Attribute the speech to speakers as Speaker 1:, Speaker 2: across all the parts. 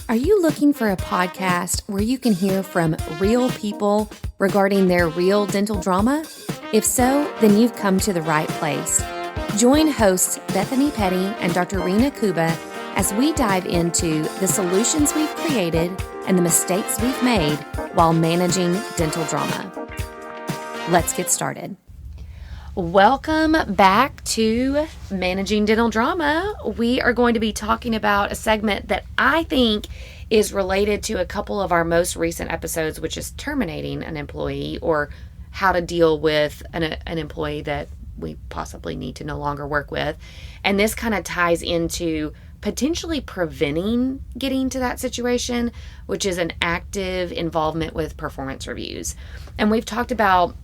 Speaker 1: Are you looking for a podcast where you can hear from real people regarding their real dental drama? If so, then you've come to the right place. Join hosts Bethany Petty and Dr. Rena Kuba as we dive into the solutions we've created and the mistakes we've made while managing dental drama. Let's get started. Welcome back to Managing Dental Drama. We are going to be talking about a segment that I think is related to a couple of our most recent episodes, which is terminating an employee or how to deal with an employee that we possibly need to no longer work with. And this kind of ties into potentially preventing getting to that situation, which is an active involvement with performance reviews. And we've talked about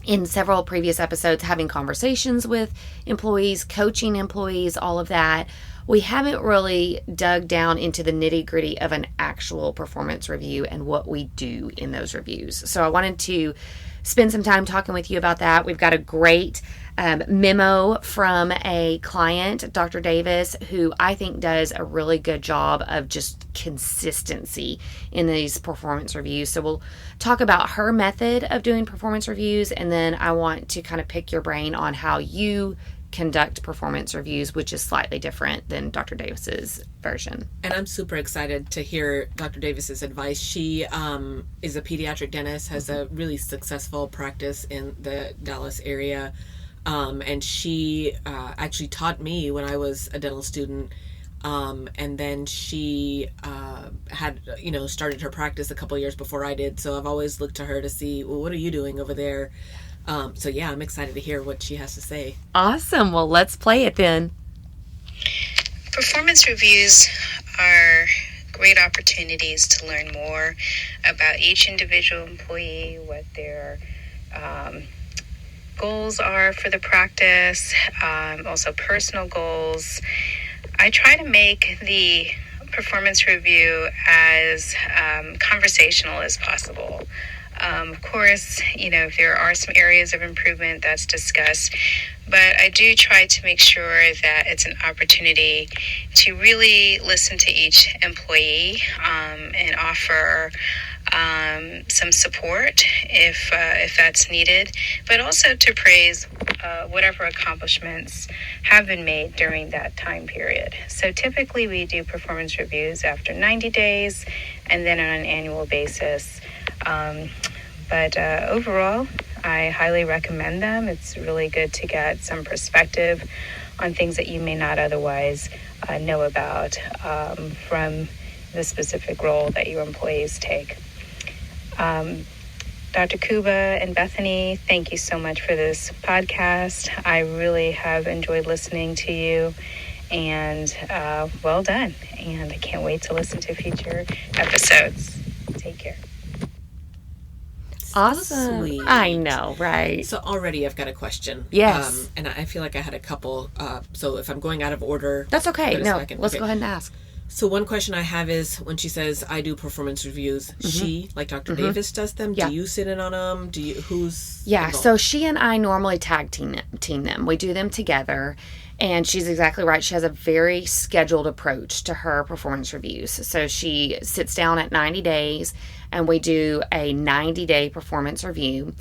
Speaker 1: in several previous episodes, having conversations with employees, coaching employees, all of that. We haven't really dug down into the nitty gritty of an actual performance review and what we do in those reviews. So I wanted to spend some time talking with you about that. We've got a great memo from a client, Dr. Davis, who I think does a really good job of just consistency in these performance reviews. So we'll talk about her method of doing performance reviews, and then I want to kind of pick your brain on how you conduct performance reviews, which is slightly different than Dr. Davis's version.
Speaker 2: And I'm super excited to hear Dr. Davis's advice. She is a pediatric dentist, has a really successful practice in the Dallas area. And she actually taught me when I was a dental student. And then she had, started her practice a couple of years before I did. So I've always looked to her to see, well, what are you doing over there? So yeah, I'm excited to hear what she has to say.
Speaker 1: Awesome. Well, let's play it then.
Speaker 3: Performance reviews are great opportunities to learn more about each individual employee, what their goals are for the practice, also personal goals. I try to make the performance review as conversational as possible. Of course, if there are some areas of improvement, that's discussed, but I do try to make sure that it's an opportunity to really listen to each employee and offer some support if that's needed, but also to praise whatever accomplishments have been made during that time period. So typically we do performance reviews after 90 days and then on an annual basis. But overall, I highly recommend them. It's really good to get some perspective on things that you may not otherwise know about from the specific role that your employees take. Dr. Kuba and Bethany, thank you so much for this podcast. I really have enjoyed listening to you, and well done. And I can't wait to listen to future episodes. Take care.
Speaker 1: Awesome.
Speaker 2: Sweet.
Speaker 1: I know, right?
Speaker 2: So already I've got a question.
Speaker 1: Yes.
Speaker 2: And I feel like I had a couple. So if I'm going out of order.
Speaker 1: That's okay. No, let's
Speaker 2: okay.
Speaker 1: go ahead and ask.
Speaker 2: So one question I have is when she says I do performance reviews, she, like Dr. Davis, does them?
Speaker 1: Yeah.
Speaker 2: Do you sit in on them? Who's
Speaker 1: Yeah,
Speaker 2: involved?
Speaker 1: so she and I normally tag team them. We do them together. And she's exactly right. She has a very scheduled approach to her performance reviews. So she sits down at 90 days and we do a 90-day performance review.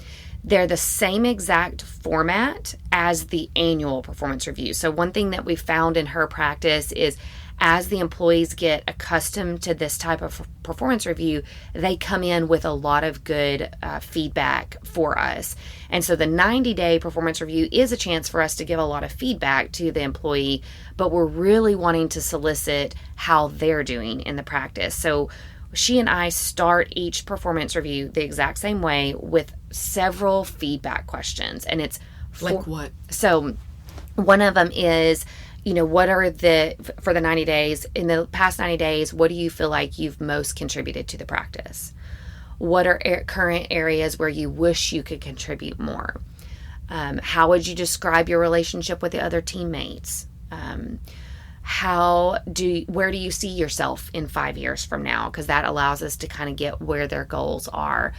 Speaker 1: They're the same exact format as the annual performance review. So one thing that we found in her practice is as the employees get accustomed to this type of performance review, they come in with a lot of good feedback for us. And so the 90-day performance review is a chance for us to give a lot of feedback to the employee, but we're really wanting to solicit how they're doing in the practice. So she and I start each performance review the exact same way with several feedback questions. And it's
Speaker 2: like what?
Speaker 1: So one of them is, what are for the 90 days, in the past 90 days, what do you feel like you've most contributed to the practice? What are current areas where you wish you could contribute more? How would you describe your relationship with the other teammates? Where do you see yourself in 5 years from now? Because that allows us to kind of get where their goals are.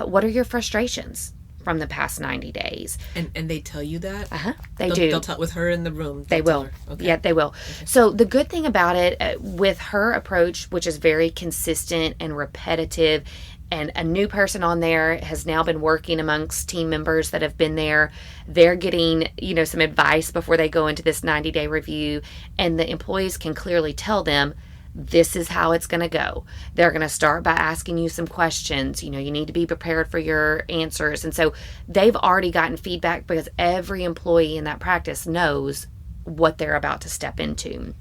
Speaker 1: What are your frustrations from the past 90 days.
Speaker 2: And they tell you that?
Speaker 1: They do.
Speaker 2: They'll tell with her in the room.
Speaker 1: They will. Okay. Yeah, they will. Okay. So the good thing about it, with her approach, which is very consistent and repetitive, and a new person on there has now been working amongst team members that have been there. They're getting, some advice before they go into this 90-day review, and the employees can clearly tell them, this is how it's going to go. They're going to start by asking you some questions. You need to be prepared for your answers. And so they've already gotten feedback because every employee in that practice knows what they're about to step into.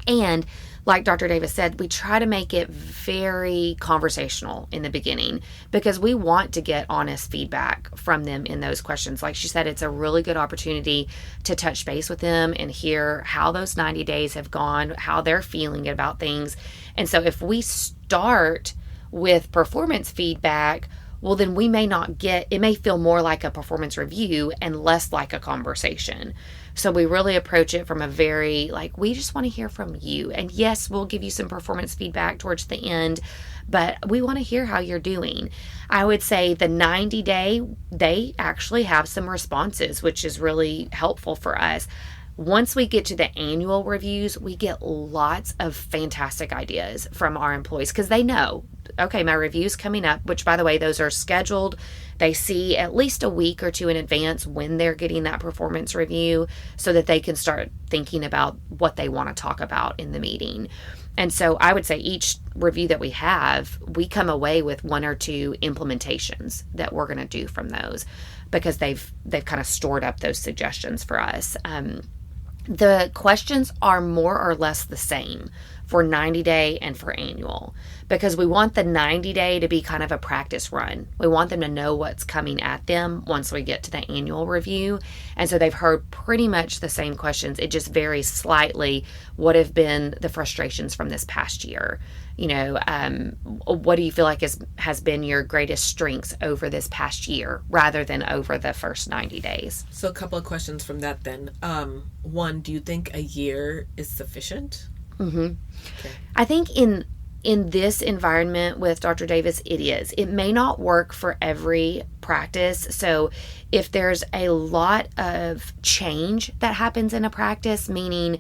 Speaker 1: And like Dr. Davis said, we try to make it very conversational in the beginning because we want to get honest feedback from them in those questions. Like she said, it's a really good opportunity to touch base with them and hear how those 90 days have gone, how they're feeling about things. And so if we start with performance feedback, well, then we may not it may feel more like a performance review and less like a conversation. So we really approach it from a very, we just want to hear from you. And yes, we'll give you some performance feedback towards the end, but we want to hear how you're doing. I would say the 90-day, they actually have some responses, which is really helpful for us. Once we get to the annual reviews, we get lots of fantastic ideas from our employees because they know, okay, my review's coming up, which, by the way, those are scheduled. They see at least a week or two in advance when they're getting that performance review so that they can start thinking about what they want to talk about in the meeting. And so I would say each review that we have, we come away with one or two implementations that we're going to do from those because they've kind of stored up those suggestions for us. The questions are more or less the same for 90-day and for annual because we want the 90-day to be kind of a practice run. We want them to know what's coming at them once we get to the annual review. And so they've heard pretty much the same questions. It just varies slightly what have been the frustrations from this past year. What do you feel like has been your greatest strengths over this past year rather than over the first 90 days?
Speaker 2: So a couple of questions from that then. One, do you think a year is sufficient?
Speaker 1: Mm-hmm. Okay. I think in this environment with Dr. Davis, it is. It may not work for every practice. So if there's a lot of change that happens in a practice, meaning,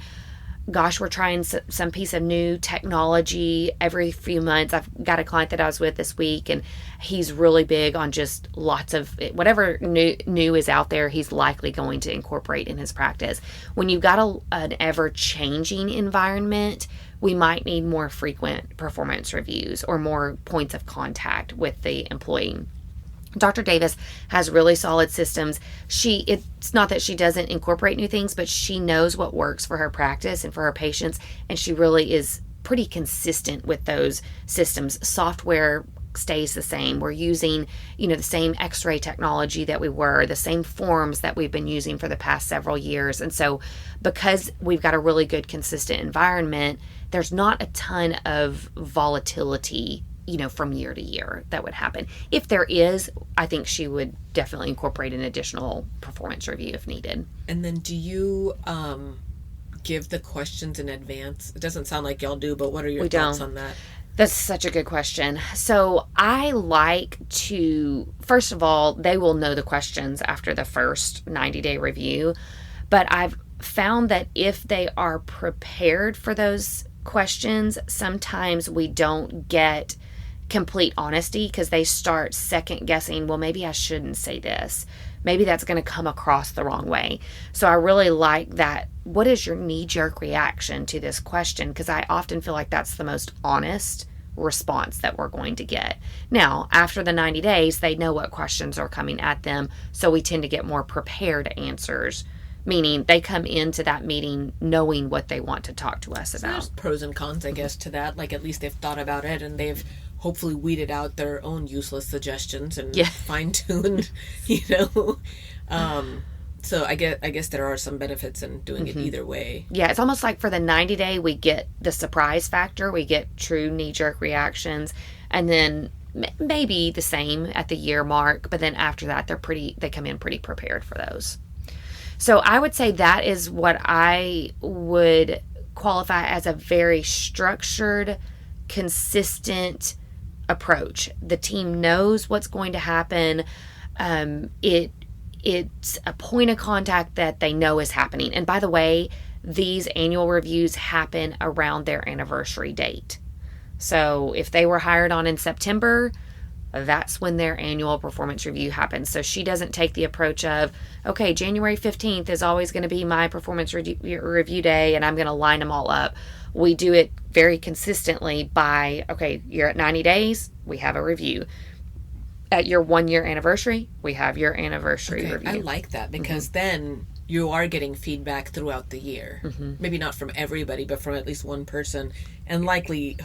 Speaker 1: gosh, we're trying some piece of new technology every few months. I've got a client that I was with this week, and he's really big on just lots of whatever new is out there, he's likely going to incorporate in his practice. When you've got an ever-changing environment, we might need more frequent performance reviews or more points of contact with the employee. Dr. Davis has really solid systems. It's not that she doesn't incorporate new things, but she knows what works for her practice and for her patients, and she really is pretty consistent with those systems. Software stays the same. We're using, the same X-ray technology that we were, the same forms that we've been using for the past several years. And so because we've got a really good, consistent environment, there's not a ton of volatility from year to year that would happen. If there is, I think she would definitely incorporate an additional performance review if needed.
Speaker 2: And then do you give the questions in advance? It doesn't sound like y'all do, but what are your thoughts on that?
Speaker 1: That's such a good question. So I like to, first of all, they will know the questions after the first 90-day review, but I've found that if they are prepared for those questions, sometimes we don't get complete honesty because they start second guessing, well, maybe I shouldn't say this. Maybe that's going to come across the wrong way. So I really like that. What is your knee-jerk reaction to this question? Because I often feel like that's the most honest response that we're going to get. Now, after the 90 days, they know what questions are coming at them, so we tend to get more prepared answers, meaning they come into that meeting knowing what they want to talk to us about.
Speaker 2: There's pros and cons, I guess, to that. Like, at least they've thought about it and they've hopefully weeded out their own useless suggestions and fine-tuned, So I guess there are some benefits in doing it either way.
Speaker 1: Yeah, it's almost like for the 90-day, we get the surprise factor. We get true knee-jerk reactions. And then maybe the same at the year mark. But then after that, they come in pretty prepared for those. So I would say that is what I would qualify as a very structured, consistent approach. The team knows what's going to happen. it's a point of contact that they know is happening. And by the way, these annual reviews happen around their anniversary date. So if they were hired on in September, that's when their annual performance review happens. So she doesn't take the approach of, okay, January 15th is always going to be my performance review day, and I'm going to line them all up. We do it very consistently by, okay, you're at 90 days, we have a review. At your 1 year anniversary, we have your anniversary review.
Speaker 2: I like that, because then you are getting feedback throughout the year. Maybe not from everybody, but from at least one person. And likely,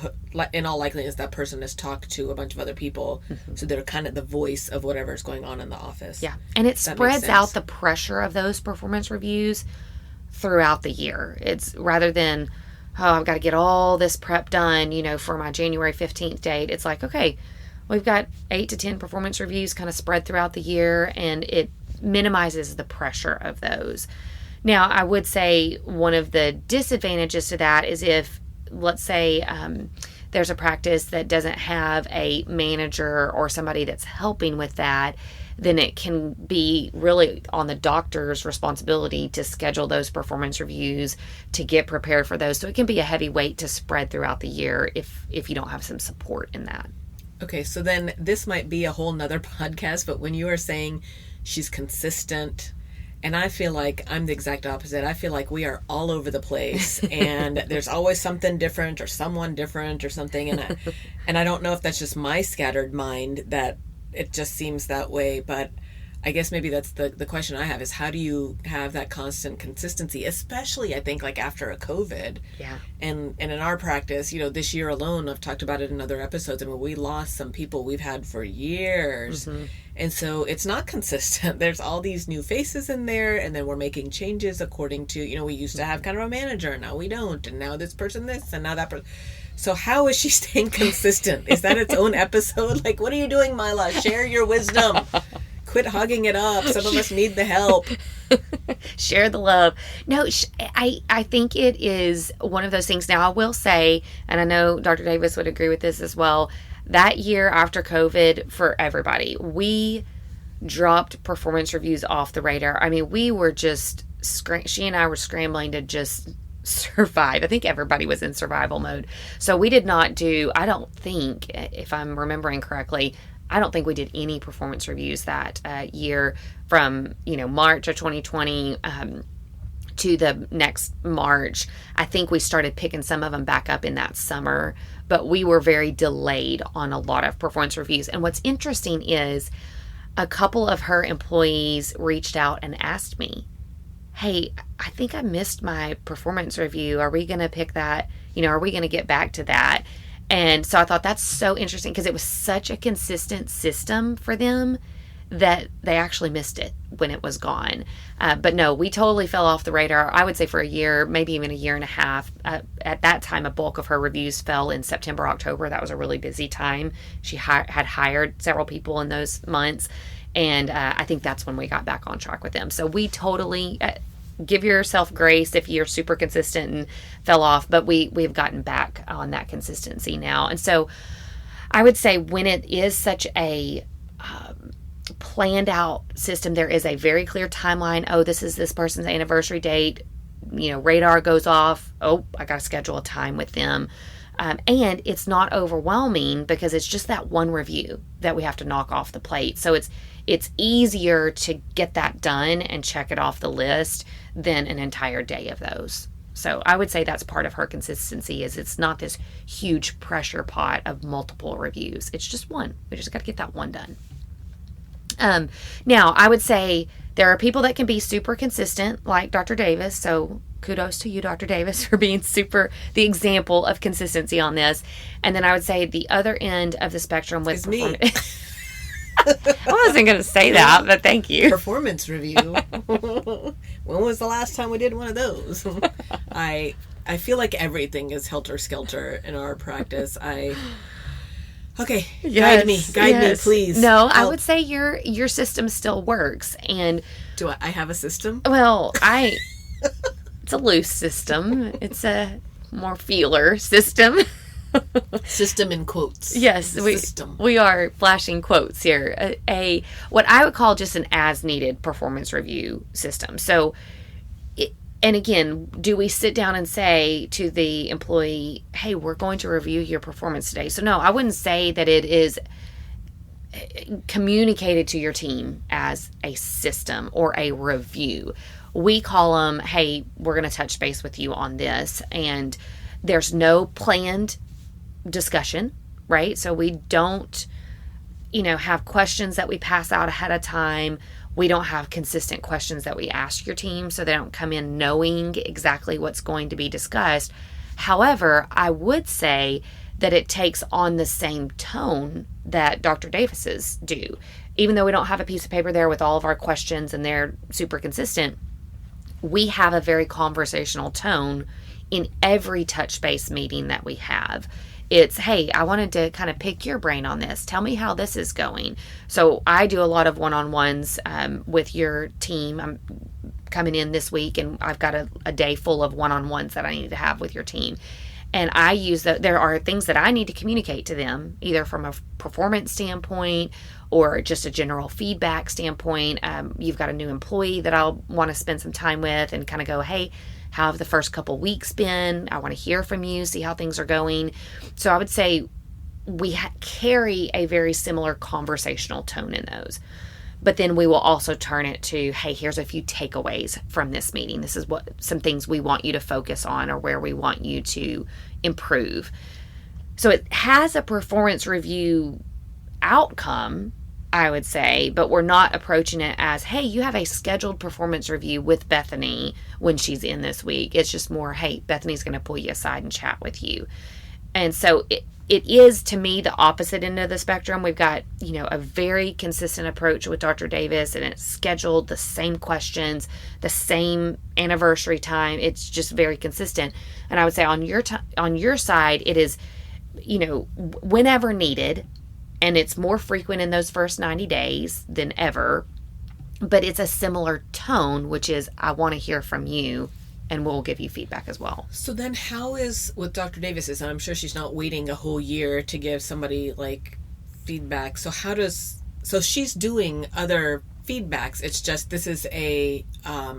Speaker 2: in all likeliness, that person has talked to a bunch of other people. So they're kind of the voice of whatever's going on in the office.
Speaker 1: Yeah. And it spreads out the pressure of those performance reviews throughout the year. It's rather than, oh, I've got to get all this prep done, for my January 15th date. It's like, okay, we've got 8 to 10 performance reviews kind of spread throughout the year, and it minimizes the pressure of those. Now, I would say one of the disadvantages to that is if, let's say, there's a practice that doesn't have a manager or somebody that's helping with that, then it can be really on the doctor's responsibility to schedule those performance reviews, to get prepared for those. So it can be a heavy weight to spread throughout the year if you don't have some support in that.
Speaker 2: Okay, so then this might be a whole nother podcast, but when you are saying she's consistent, and I feel like I'm the exact opposite. I feel like we are all over the place, and there's always something different or someone different or something. And I don't know if that's just my scattered mind that it just seems that way, but I guess maybe that's the question I have is, how do you have that constant consistency, especially I think like after a COVID.
Speaker 1: Yeah.
Speaker 2: And in our practice, this year alone, I've talked about it in other episodes, and we lost some people we've had for years. And so it's not consistent. There's all these new faces in there, and then we're making changes according to, we used to have kind of a manager, now we don't, and now this person this, and now that person. So how is she staying consistent? Is that its own episode? Like, what are you doing, Mila? Share your wisdom. Quit hugging it up. Some of us need the help.
Speaker 1: Share the love. No, I think it is one of those things. Now, I will say, and I know Dr. Davis would agree with this as well, that year after COVID, for everybody, we dropped performance reviews off the radar. I mean, we were just, she and I were scrambling to just survive. I think everybody was in survival mode. So we did not do, I don't think, if I'm remembering correctly, I don't think we did any performance reviews that year from, March of 2020 to the next March. I think we started picking some of them back up in that summer, but we were very delayed on a lot of performance reviews. And what's interesting is a couple of her employees reached out and asked me, hey, I think I missed my performance review. Are we going to pick that? Are we going to get back to that? And so I thought that's so interesting because it was such a consistent system for them that they actually missed it when it was gone. But no, we totally fell off the radar. I would say for a year, maybe even a year and a half. At that time, a bulk of her reviews fell in September, October. That was a really busy time. She had hired several people in those months. And I think that's when we got back on track with them. So we totally... give yourself grace if you're super consistent and fell off, but we've gotten back on that consistency now. And so I would say when it is such a planned out system, there is a very clear timeline. Oh, this is this person's anniversary date. Radar goes off. Oh, I got to schedule a time with them. And it's not overwhelming because it's just that one review that we have to knock off the plate. So it's easier to get that done and check it off the list than an entire day of those. So I would say that's part of her consistency is it's not this huge pressure pot of multiple reviews. It's just one. We just got to get that one done. Now, I would say there are people that can be super consistent like Dr. Davis. So kudos to you, Dr. Davis, for being the example of consistency on this. And then I would say the other end of the spectrum with performance. I wasn't going to say that, but thank you.
Speaker 2: Performance review. When was the last time we did one of those? I feel like everything is helter-skelter in our practice. Okay,
Speaker 1: yes,
Speaker 2: guide me, please.
Speaker 1: No, I would say your system still works. And
Speaker 2: do I have a system?
Speaker 1: Well, it's a loose system. It's a more feeler system.
Speaker 2: System in quotes.
Speaker 1: Yes, we are flashing quotes here. What I would call just an as-needed performance review system. So, and again, do we sit down and say to the employee, hey, we're going to review your performance today? So no, I wouldn't say that it is communicated to your team as a system or a review. We call them, hey, we're going to touch base with you on this. And there's no planned discussion, right? So we don't, have questions that we pass out ahead of time. We don't have consistent questions that we ask your team, so they don't come in knowing exactly what's going to be discussed. However, I would say that it takes on the same tone that Dr. Davis's do. Even though we don't have a piece of paper there with all of our questions and they're super consistent, we have a very conversational tone in every touch base meeting that we have. It's, hey, I wanted to kind of pick your brain on this. Tell me how this is going. So I do a lot of one-on-ones with your team. I'm coming in this week and I've got a day full of one-on-ones that I need to have with your team. And I use there are things that I need to communicate to them, either from a performance standpoint or just a general feedback standpoint. You've got a new employee that I'll want to spend some time with and kind of go, hey, how have the first couple weeks been? I want to hear from you, see how things are going. So I would say we carry a very similar conversational tone in those. But then we will also turn it to, hey, here's a few takeaways from this meeting. This is some things we want you to focus on or where we want you to improve. So it has a performance review outcome, I would say, but we're not approaching it as, hey, you have a scheduled performance review with Bethany when she's in this week. It's just more, hey, Bethany's going to pull you aside and chat with you. And so it is, to me, the opposite end of the spectrum. We've got, a very consistent approach with Dr. Davis, and it's scheduled, the same questions, the same anniversary time. It's just very consistent. And I would say on your side, it is, whenever needed, and it's more frequent in those first 90 days than ever, but it's a similar tone, which is, I want to hear from you, and we'll give you feedback as well.
Speaker 2: So then how is, with Dr. Davis's, and I'm sure she's not waiting a whole year to give somebody feedback. So so she's doing other feedbacks. It's just, this is a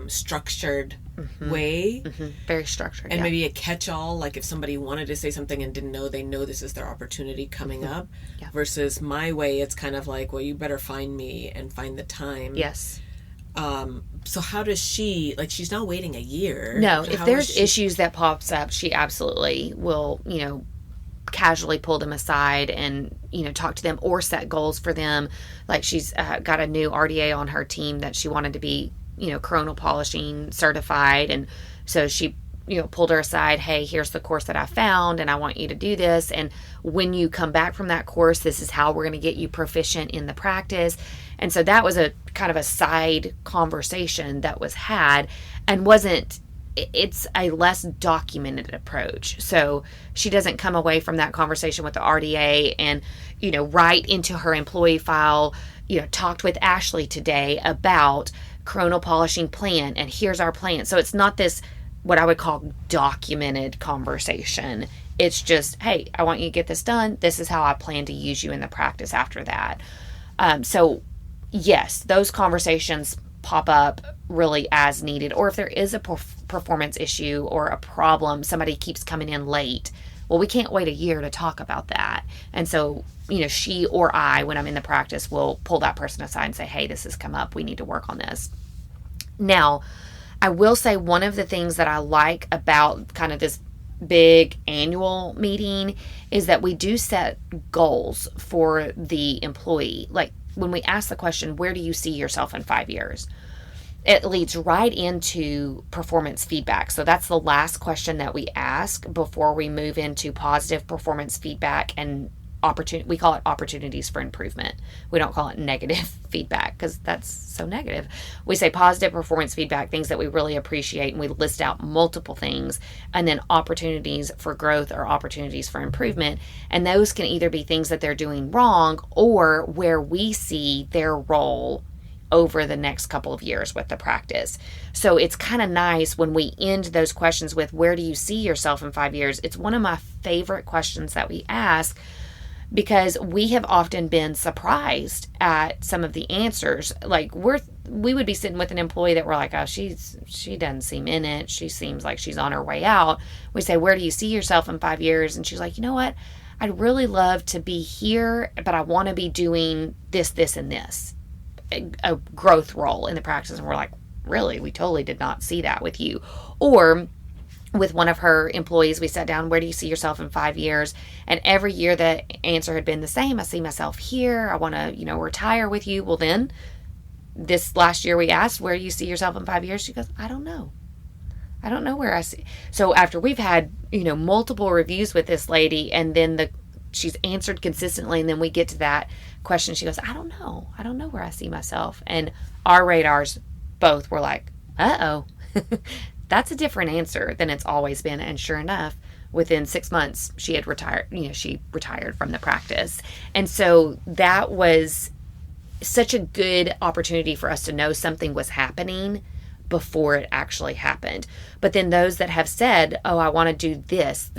Speaker 2: structured way.
Speaker 1: Mm-hmm. Very structured.
Speaker 2: And maybe a catch-all, if somebody wanted to say something and didn't know, they know this is their opportunity coming up.
Speaker 1: Yeah.
Speaker 2: Versus my way, it's kind of well, you better find me and find the time.
Speaker 1: Yes.
Speaker 2: So how does she, she's not waiting a year.
Speaker 1: No, if there's issues that pops up, she absolutely will, casually pull them aside and, talk to them or set goals for them. She's got a new RDA on her team that she wanted to be, coronal polishing certified. And so she, pulled her aside, hey, here's the course that I found and I want you to do this. And when you come back from that course, this is how we're going to get you proficient in the practice. And so that was a kind of a side conversation that was had and it's a less documented approach. So she doesn't come away from that conversation with the RDA and, write into her employee file, talked with Ashley today about coronal polishing plan and here's our plan. So it's not this, what I would call documented conversation. It's just, hey, I want you to get this done. This is how I plan to use you in the practice after that. So yes, those conversations pop up really as needed. Or if there is a performance issue or a problem, somebody keeps coming in late. Well, we can't wait a year to talk about that. And so, she or I, when I'm in the practice, will pull that person aside and say, hey, this has come up. We need to work on this. Now, I will say one of the things that I like about kind of this big annual meeting is that we do set goals for the employee. When we ask the question, where do you see yourself in 5 years? It leads right into performance feedback. So that's the last question that we ask before we move into positive performance feedback and we call it opportunities for improvement. We don't call it negative feedback because that's so negative. We say positive performance feedback, things that we really appreciate, and we list out multiple things, and then opportunities for growth or opportunities for improvement. And those can either be things that they're doing wrong or where we see their role over the next couple of years with the practice. So it's kind of nice when we end those questions with, where do you see yourself in 5 years? It's one of my favorite questions that we ask, because we have often been surprised at some of the answers. Like we would be sitting with an employee that we're like, oh, she doesn't seem in it. She seems like she's on her way out. We say, where do you see yourself in 5 years? And she's like, you know what? I'd really love to be here, but I want to be doing this, this, and this. A growth role in the practice. And we're like, really? We totally did not see that with you. Or with one of her employees, we sat down, where do you see yourself in 5 years? And every year the answer had been the same. I see myself here. I want to, retire with you. Well, then this last year we asked, where do you see yourself in 5 years? She goes, I don't know. I don't know where I see. So after we've had, multiple reviews with this lady, and then she's answered consistently, and then we get to that question, she goes, I don't know. I don't know where I see myself. And our radars both were like, uh-oh. That's a different answer than it's always been. And sure enough, within 6 months, she had retired, she retired from the practice. And so that was such a good opportunity for us to know something was happening before it actually happened. But then those that have said, oh, I want to do this,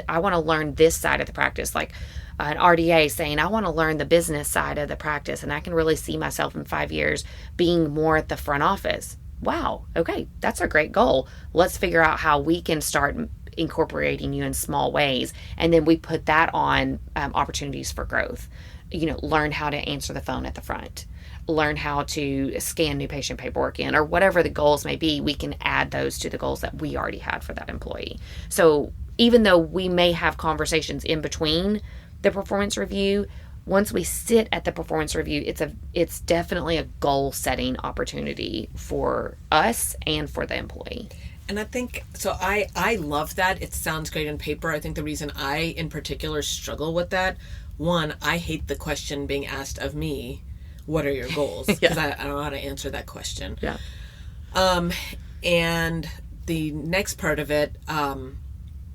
Speaker 1: I want to learn this side of the practice, like an RDA saying, I want to learn the business side of the practice, and I can really see myself in 5 years being more at the front office. Wow, okay, that's a great goal. Let's figure out how we can start incorporating you in small ways. And then we put that on opportunities for growth. Learn how to answer the phone at the front. Learn how to scan new patient paperwork in, or whatever the goals may be. We can add those to the goals that we already had for that employee. So even though we may have conversations in between the performance review, once we sit at the performance review, it's definitely a goal setting opportunity for us and for the employee.
Speaker 2: And I think, so I love that. It sounds great on paper. I think the reason I in particular struggle with that, one, I hate the question being asked of me, what are your goals? Because I don't know how to answer that question.
Speaker 1: Yeah.
Speaker 2: And the next part of it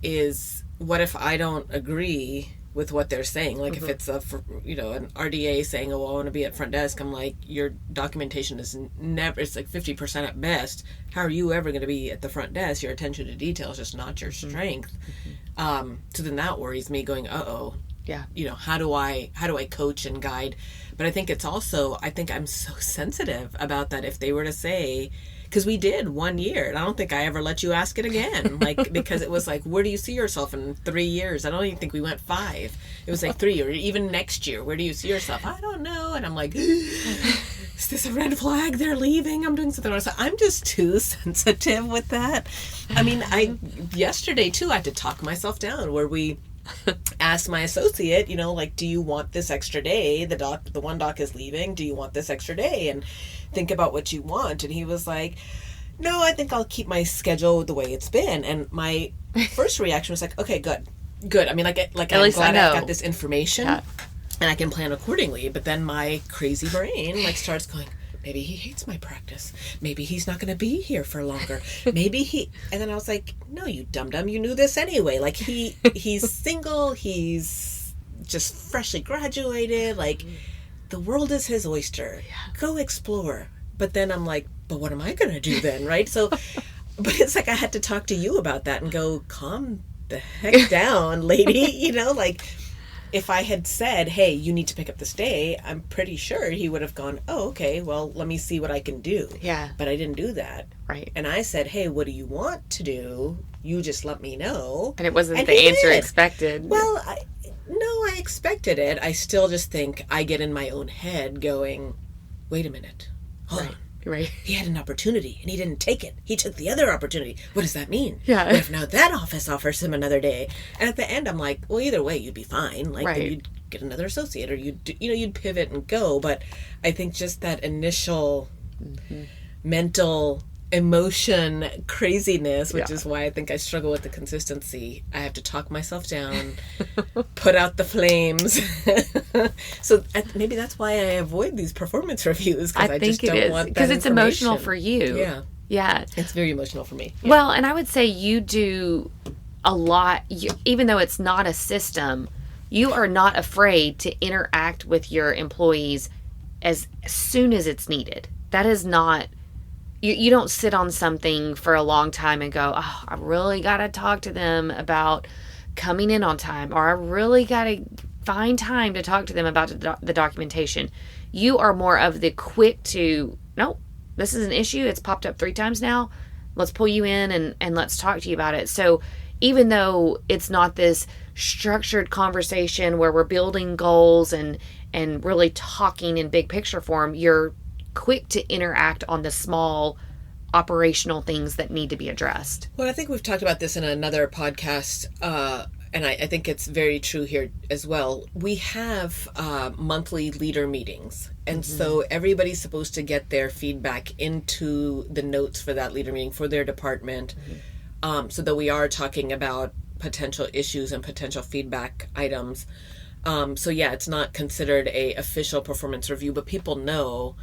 Speaker 2: is, what if I don't agree with what they're saying? Like if it's an RDA saying, oh, I want to be at front desk, I'm like, your documentation is it's like 50% at best. How are you ever going to be at the front desk? Your attention to detail is just not your strength. So then that worries me, going, uh-oh.
Speaker 1: Yeah.
Speaker 2: How do I coach and guide? But I think it's also, I think I'm so sensitive about that. If they were to say, because we did 1 year, and I don't think I ever let you ask it again. Because it was like, where do you see yourself in 3 years? I don't even think we went 5. It was like 3, or even next year, where do you see yourself? I don't know. And I'm like, is this a red flag? They're leaving. I'm doing something wrong. So I'm just too sensitive with that. I mean, yesterday too, I had to talk myself down, where we asked my associate, do you want this extra day? The one doc is leaving. Do you want this extra day? And think about what you want. And he was like, no, I think I'll keep my schedule the way it's been. And my first reaction was like, okay, good. I mean, like
Speaker 1: at
Speaker 2: I'm
Speaker 1: least
Speaker 2: glad
Speaker 1: I
Speaker 2: I've got this information and I can plan accordingly. But then my crazy brain starts going, maybe he hates my practice. Maybe he's not going to be here for longer. And then I was like, no, you dum-dum, you knew this anyway. Like he's single. He's just freshly graduated. Like the world is his oyster. Yeah. Go explore. But then I'm like, but what am I going to do then? Right. So, but it's like, I had to talk to you about that and go, calm the heck down, lady. If I had said, hey, you need to pick up this day, I'm pretty sure he would have gone, oh, okay, well, let me see what I can do.
Speaker 1: Yeah.
Speaker 2: But I didn't do that.
Speaker 1: Right.
Speaker 2: And I said, hey, what do you want to do? You just let me know.
Speaker 1: And it wasn't the answer expected.
Speaker 2: Well, I expected it. I still just think I get in my own head going, wait a minute. Hold on.
Speaker 1: Right.
Speaker 2: He had an opportunity and he didn't take it. He took the other opportunity. What does that mean?
Speaker 1: Yeah.
Speaker 2: What if now that office offers him another day? And at the end, I'm like, well, either way, you'd be fine. Then you'd get another associate, or you'd pivot and go. But I think just that initial mental emotion craziness, which is why I think I struggle with the consistency. I have to talk myself down, put out the flames. So maybe that's why I avoid these performance reviews, because I just don't want that,
Speaker 1: because it's emotional for you. Yeah,
Speaker 2: it's very emotional for me.
Speaker 1: Well, and I would say you do a lot, even though it's not a system, you are not afraid to interact with your employees as soon as it's needed. That is not, you don't sit on something for a long time and go, oh, I really got to talk to them about coming in on time, or I really got to find time to talk to them about the documentation. You are more of the quick to, no, this is an issue. It's popped up 3 times now. Let's pull you in and let's talk to you about it. So even though it's not this structured conversation where we're building goals and really talking in big picture form, you're quick to interact on the small operational things that need to be addressed.
Speaker 2: Well, I think we've talked about this in another podcast, and I think it's very true here as well. We have monthly leader meetings, and so everybody's supposed to get their feedback into the notes for that leader meeting for their department, so that we are talking about potential issues and potential feedback items. So yeah, it's not considered a official performance review, but people know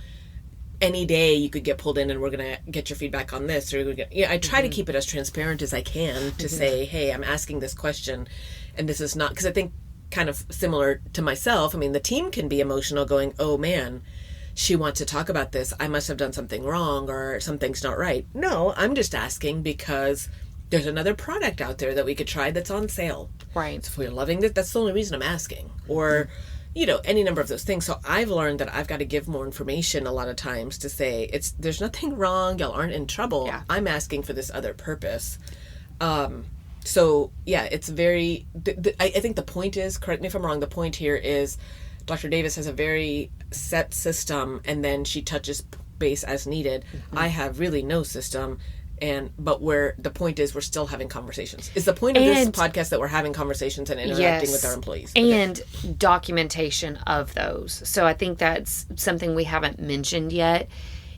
Speaker 2: any day you could get pulled in and we're going to get your feedback on this. Or I try to keep it as transparent as I can to say, hey, I'm asking this question and this is not, because I think kind of similar to myself, I mean, the team can be emotional going, oh man, she wants to talk about this. I must have done something wrong or something's not right. No, I'm just asking because there's another product out there that we could try that's on sale.
Speaker 1: Right.
Speaker 2: So if we're loving it, that's the only reason I'm asking. Or, any number of those things. So I've learned that I've got to give more information a lot of times to say, there's nothing wrong. Y'all aren't in trouble.
Speaker 1: Yeah.
Speaker 2: I'm asking for this other purpose. So yeah, it's very, I think the point is, correct me if I'm wrong, the point here is Dr. Davis has a very set system and then she touches base as needed. I have really no system. But where the point is, we're still having conversations. Is the point of this podcast that we're having conversations and interacting with our employees? And
Speaker 1: documentation of those. So I think that's something we haven't mentioned yet,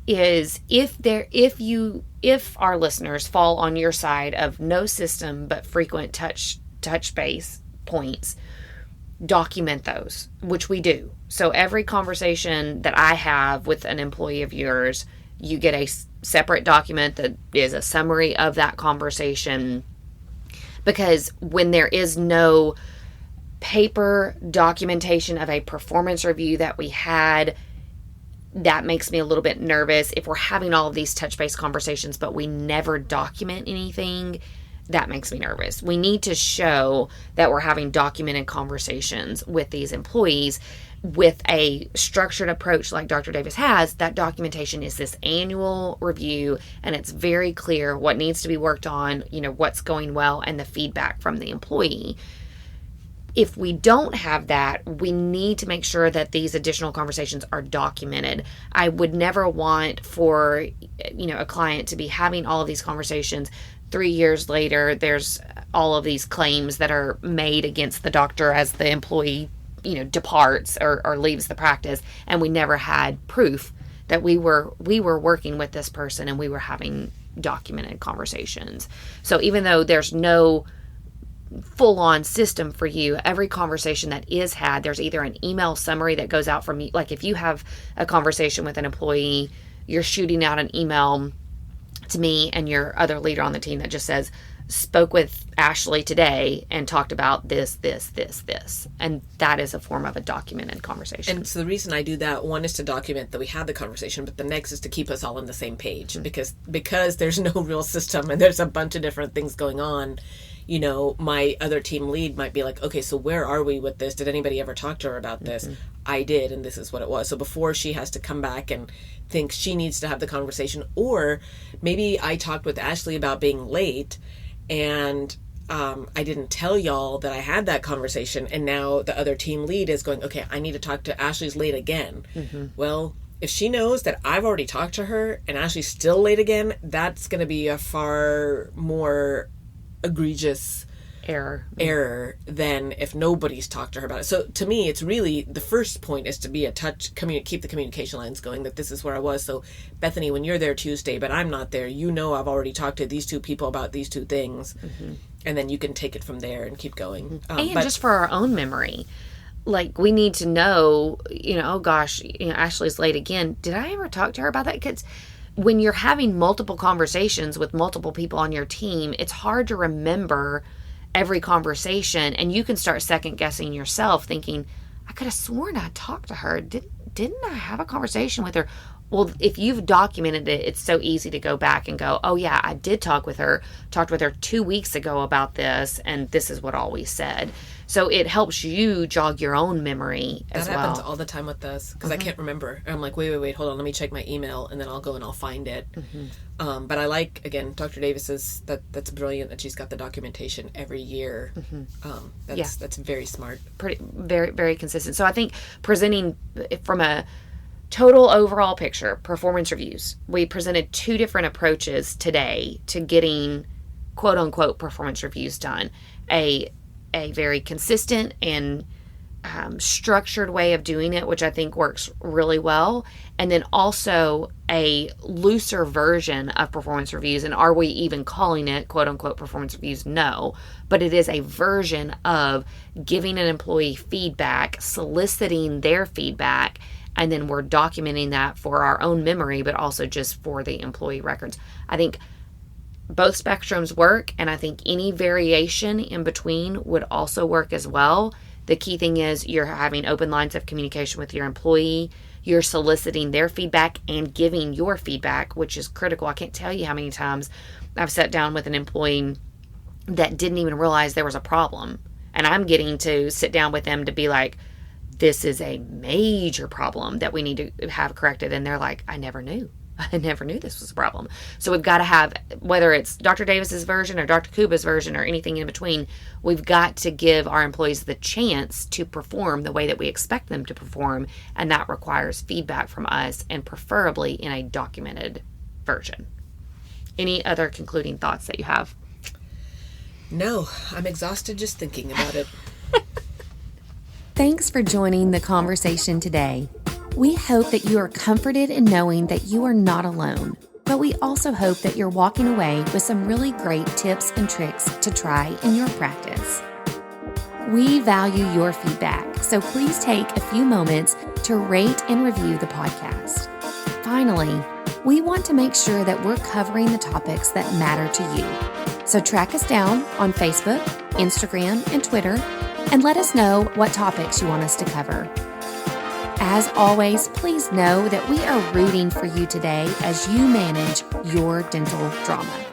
Speaker 1: is if our listeners fall on your side of no system but frequent touch base points, document those, which we do. So every conversation that I have with an employee of yours, you get a separate document that is a summary of that conversation, because when there is no paper documentation of a performance review that we had, that makes me a little bit nervous. If we're having all of these touch-based conversations but we never document anything, that makes me nervous. We need to show that we're having documented conversations with these employees. With a structured approach like Dr. Davis has, that documentation is this annual review, and it's very clear what needs to be worked on, what's going well, and the feedback from the employee. If we don't have that, we need to make sure that these additional conversations are documented. I would never want for, a client to be having all of these conversations. 3 years later, there's all of these claims that are made against the doctor as the employee departs or leaves the practice, and we never had proof that we were working with this person and we were having documented conversations. So even though there's no full-on system for you, every conversation that is had, there's either an email summary that goes out from you. Like if you have a conversation with an employee, you're shooting out an email to me and your other leader on the team that just says, spoke with Ashley today and talked about this. And that is a form of a documented conversation.
Speaker 2: And so the reason I do that, one is to document that we had the conversation, but the next is to keep us all on the same page, because there's no real system and there's a bunch of different things going on. My other team lead might be like, okay, so where are we with this? Did anybody ever talk to her about this? I did, and this is what it was. So before she has to come back and think she needs to have the conversation, or maybe I talked with Ashley about being late and I didn't tell y'all that I had that conversation, and now the other team lead is going, okay, I need to talk to Ashley's late again. Well, if she knows that I've already talked to her and Ashley's still late again, that's going to be a far more egregious error than if nobody's talked to her about it. So to me, it's really, the first point is to be keep the communication lines going, that this is where I was. So Bethany, when you're there Tuesday but I'm not there, I've already talked to these 2 people about these 2 things, and then you can take it from there and keep going.
Speaker 1: Just for our own memory, like we need to know, oh gosh, Ashley's late again. Did I ever talk to her about that? Because when you're having multiple conversations with multiple people on your team, it's hard to remember every conversation, and you can start second guessing yourself, thinking, I could have sworn I talked to her. Didn't I have a conversation with her? Well, if you've documented it, it's so easy to go back and go, oh yeah, I did talked with her 2 weeks ago about this, and this is what all we said. So it helps you jog your own memory as well.
Speaker 2: That happens all the time with us, because I can't remember. And I'm like, wait, hold on, let me check my email, and then I'll go and I'll find it. But I like, again, Dr. Davis's, that's brilliant that she's got the documentation every year. That's very smart.
Speaker 1: Very, very consistent. So I think presenting from a total overall picture, performance reviews, we presented 2 different approaches today to getting quote unquote performance reviews done. A very consistent and structured way of doing it, which I think works really well. And then also a looser version of performance reviews. And are we even calling it quote unquote performance reviews? No, but it is a version of giving an employee feedback, soliciting their feedback, and then we're documenting that for our own memory, but also just for the employee records. I think both spectrums work, and I think any variation in between would also work as well. The key thing is you're having open lines of communication with your employee, you're soliciting their feedback and giving your feedback, which is critical. I can't tell you how many times I've sat down with an employee that didn't even realize there was a problem, and I'm getting to sit down with them to be like, this is a major problem that we need to have corrected. And they're like, I never knew this was a problem. So we've got to have, whether it's Dr. Davis's version or Dr. Kuba's version or anything in between, we've got to give our employees the chance to perform the way that we expect them to perform. And that requires feedback from us, and preferably in a documented version. Any other concluding thoughts that you have?
Speaker 2: No, I'm exhausted just thinking about it.
Speaker 1: Thanks for joining the conversation today. We hope that you are comforted in knowing that you are not alone, but we also hope that you're walking away with some really great tips and tricks to try in your practice. We value your feedback, so please take a few moments to rate and review the podcast. Finally, we want to make sure that we're covering the topics that matter to you. So track us down on Facebook, Instagram, and Twitter, and let us know what topics you want us to cover. As always, please know that we are rooting for you today as you manage your dental drama.